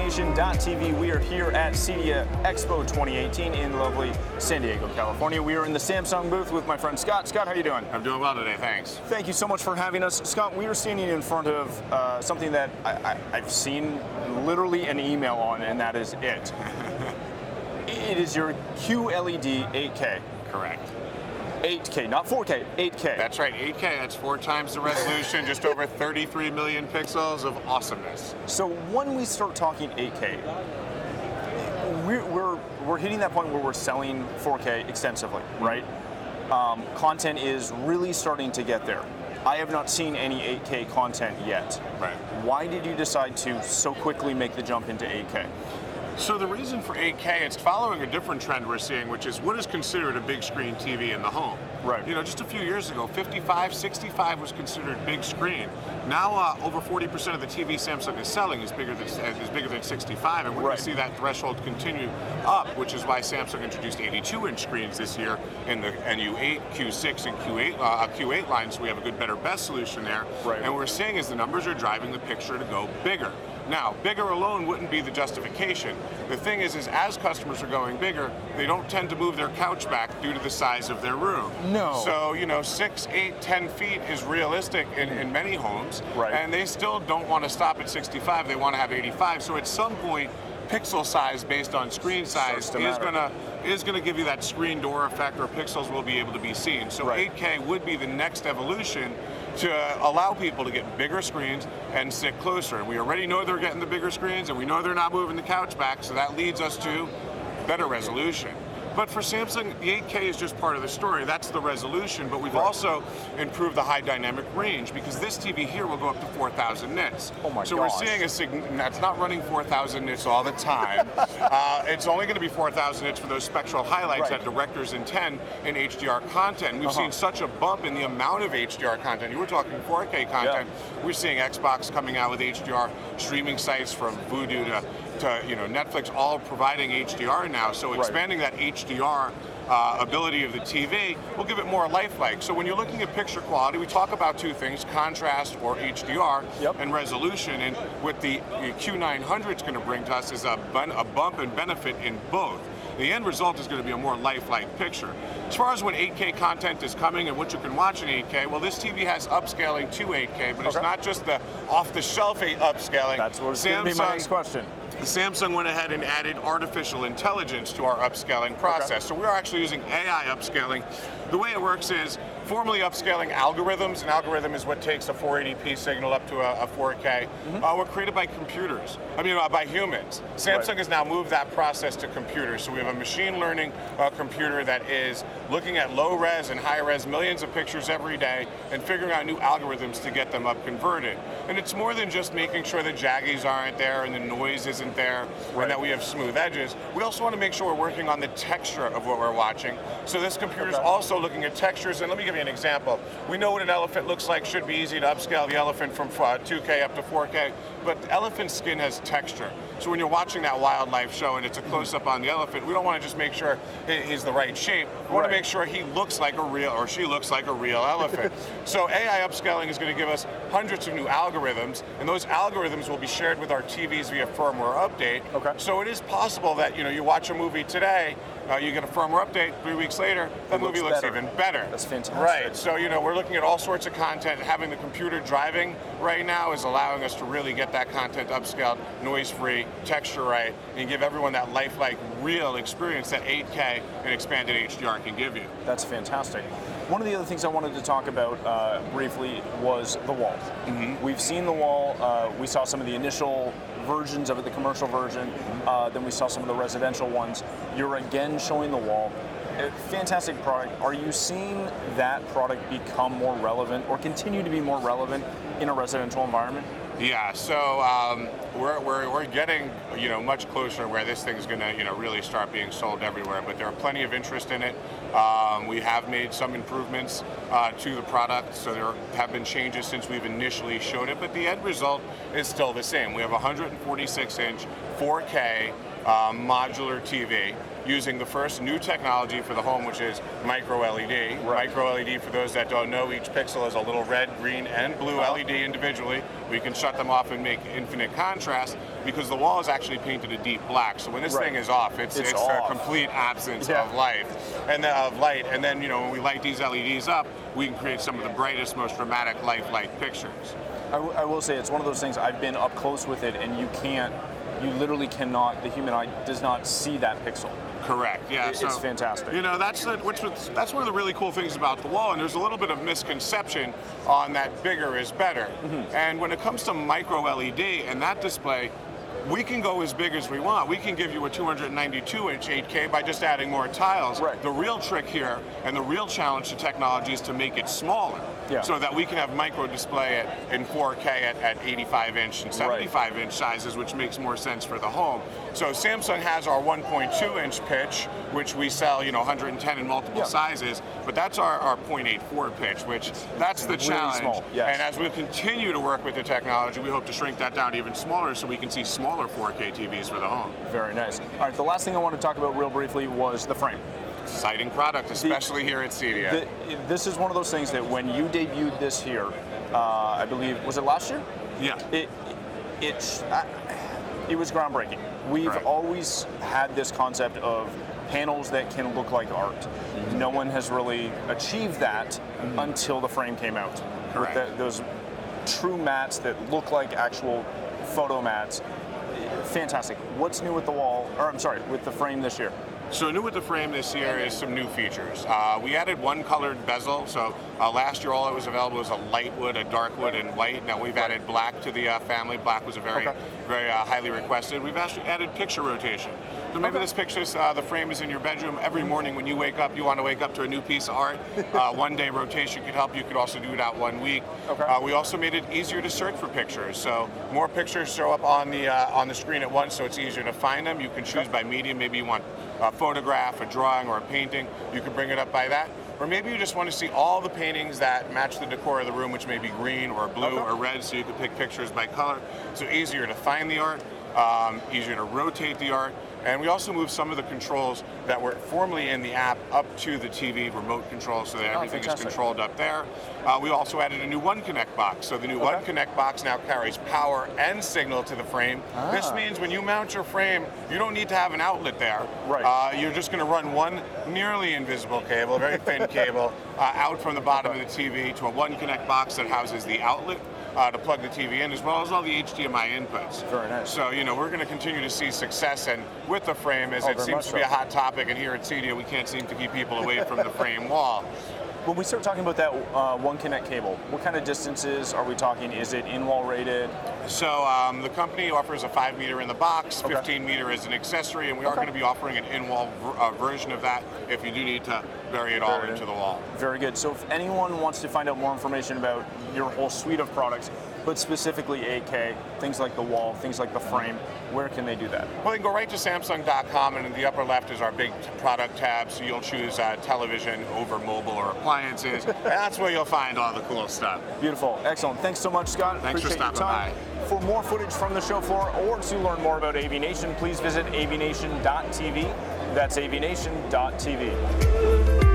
AVNation.tv. We are here at CEDIA Expo 2018 in lovely San Diego, California. We are in the Samsung booth with my friend Scott. Scott, how are you doing? I'm doing well today, thanks. Thank you so much for having us. Scott, we are standing in front of something that I've seen literally an email on, and that is it. It is your Hue LED 8K. Correct. 8K, not 4K, 8K. That's right, 8K, that's 4 times the resolution, just over 33 million pixels of awesomeness. So when we start talking 8K, we're hitting that point where we're selling 4K extensively, right? Content is really starting to get there. I have not seen any 8K content yet. Right. Why did you decide to so quickly make the jump into 8K? So the reason for 8K, it's following a different trend we're seeing, which is what is considered a big screen TV in the home. Right. You know, just a few years ago, 55, 65 was considered big screen. Now, over 40% of the TV Samsung is selling is bigger than 65, and we're going to see that threshold continue up, which is why Samsung introduced 82-inch screens this year in the NU8, Q6, and Q8 lines. So we have a good, better, best solution there. Right. And what we're seeing is the numbers are driving the picture to go bigger. Now, bigger alone wouldn't be the justification. The thing is as customers are going bigger, they don't tend to move their couch back due to the size of their room. No. So, you know, 6, 8, 10 feet is realistic in many homes. Right. And they still don't want to stop at 65, they want to have 85. So at some point, pixel size based on screen size is gonna give you that screen door effect, or pixels will be able to be seen. So 8K would be the next evolution to allow people to get bigger screens and sit closer. And we already know they're getting the bigger screens, and we know they're not moving the couch back, so that leads us to better resolution. But for Samsung, the 8K is just part of the story. That's the resolution, but we've also improved the high dynamic range, because this TV here will go up to 4,000 nits. Oh my so gosh. we're seeing that's not running 4,000 nits all the time. It's only going to be 4,000 nits for those spectral highlights that directors intend in HDR content. We've seen such a bump in the amount of HDR content. You were talking 4K content. Yeah. We're seeing Xbox coming out with HDR streaming sites, from Vudu to Netflix, all providing HDR now. So expanding that HDR ability of the TV will give it more lifelike. So when you're looking at picture quality, we talk about two things: contrast, or HDR, and resolution. And what the Q900 is going to bring to us is a bump and benefit in both. The end result is going to be a more lifelike picture. As far as when 8K content is coming and what you can watch in 8K, well, this TV has upscaling to 8K, but it's not just the off-the-shelf upscaling. That's what was going to be my next question. Samsung went ahead and added artificial intelligence to our upscaling process. So we're actually using AI upscaling. The way it works is formally upscaling algorithms. An algorithm is what takes a 480p signal up to a 4K. Were created by computers. By humans. Samsung has now moved that process to computers. So we have a machine learning computer that is looking at low res and high res millions of pictures every day and figuring out new algorithms to get them up converted. And it's more than just making sure the jaggies aren't there and the noise isn't there and that we have smooth edges. We also want to make sure we're working on the texture of what we're watching. So this computer is also looking at textures. And let me give you an example. We know what an elephant looks like. Should be easy to upscale the elephant from 2K up to 4K. But the elephant's skin has texture. So when you're watching that wildlife show and it's a close-up on the elephant, we don't want to just make sure he's the right shape. We want to make sure he looks like a real, or she looks like a real elephant. So AI upscaling is going to give us hundreds of new algorithms, and those algorithms will be shared with our TVs via firmware update. So it is possible that you watch a movie today, you get a firmware update, 3 weeks later, that movie looks even better. That's fantastic. Right, so we're looking at all sorts of content. Having the computer driving right now is allowing us to really get that content upscaled, noise-free, texture right, and give everyone that lifelike, real experience that 8K and expanded HDR can give you. That's fantastic. One of the other things I wanted to talk about briefly was the wall. We've seen the wall. We saw some of the initial versions of it, the commercial version. Then we saw some of the residential ones. You're again showing the wall. Fantastic product. Are you seeing that product become more relevant, or continue to be more relevant in a residential environment? Yeah, so we're getting much closer where this thing's going to really start being sold everywhere. But there are plenty of interest in it. We have made some improvements to the product, so there have been changes since we've initially showed it. But the end result is still the same. We have a 146-inch 4K modular TV using the first new technology for the home, which is micro LED. Micro LED, for those that don't know, each pixel is a little red, green, and blue LED individually. We can shut them off and make infinite contrast because the wall is actually painted a deep black. So when this thing is off, it's a complete absence of light. And then, when we light these LEDs up, we can create some of the brightest, most dramatic lifelike pictures. I will say it's one of those things, I've been up close with it, and you literally cannot, the human eye does not see that pixel. Correct. Yeah, it's fantastic. That's one of the really cool things about the wall, and there's a little bit of misconception on that bigger is better. And when it comes to micro LED and that display, we can go as big as we want. We can give you a 292-inch 8K by just adding more tiles. The real trick here and the real challenge to technology is to make it smaller, so that we can have micro display in 4K at 85-inch and 75-inch sizes, which makes more sense for the home. So Samsung has our 1.2-inch pitch, which we sell 110 in multiple sizes, but that's our 0.84 pitch, which that's the challenge. Really small. And as we continue to work with the technology, we hope to shrink that down even smaller so we can see smaller 4K TVs for the home. Very nice. All right, the last thing I want to talk about real briefly was the frame. Exciting product, especially here at CEDIA. This is one of those things that when you debuted this here, I believe, was it last year? Yeah. It was groundbreaking. We've always had this concept of panels that can look like art. No one has really achieved that until the frame came out. With those true mats that look like actual photo mats. Fantastic. What's new with the wall, or I'm sorry, with the frame this year? So new with the frame this year is some new features. We added one colored bezel. So last year all that was available was a light wood, a dark wood, and white. Now we've added black to the family. Black was a very highly requested. We've actually added picture rotation. So maybe this picture, the frame is in your bedroom. Every morning when you wake up, you want to wake up to a new piece of art. One day rotation could help. You could also do it out 1 week. We also made it easier to search for pictures. So more pictures show up on the screen at once, so it's easier to find them. You can choose by medium. Maybe you want a photograph, a drawing, or a painting. You can bring it up by that. Or maybe you just want to see all the paintings that match the decor of the room, which may be green or blue or red, so you can pick pictures by color. So easier to find the art, easier to rotate the art. And we also moved some of the controls that were formerly in the app up to the TV remote control so that everything is controlled up there. We also added a new One Connect box. So the new One Connect box now carries power and signal to the frame. This means when you mount your frame, you don't need to have an outlet there. You're just going to run one nearly invisible cable, a very thin cable, out from the bottom of the TV to a One Connect box that houses the outlet to plug the TV in, as well as all the HDMI inputs. Very nice. So, we're going to continue to see success and with the frame, as it seems to be a hot topic, and here at CEDIA, we can't seem to keep people away from the frame wall. When we start talking about that One Connect cable, what kind of distances are we talking? Is it in-wall rated? So the company offers a 5 meter in the box, 15 meter as an accessory, and we are going to be offering an in-wall version of that if you do need to bury it all into the wall. Very good. So if anyone wants to find out more information about your whole suite of products, but specifically 8K, things like the wall, things like the frame, where can they do that? Well, they can go right to Samsung.com, and in the upper left is our big product tab, so you'll choose television over mobile or appliances, and that's where you'll find all the cool stuff. Beautiful. Excellent. Thanks so much, Scott. Thanks for stopping by. For more footage from the show floor or to learn more about AVNation, please visit avnation.tv. That's avnation.tv.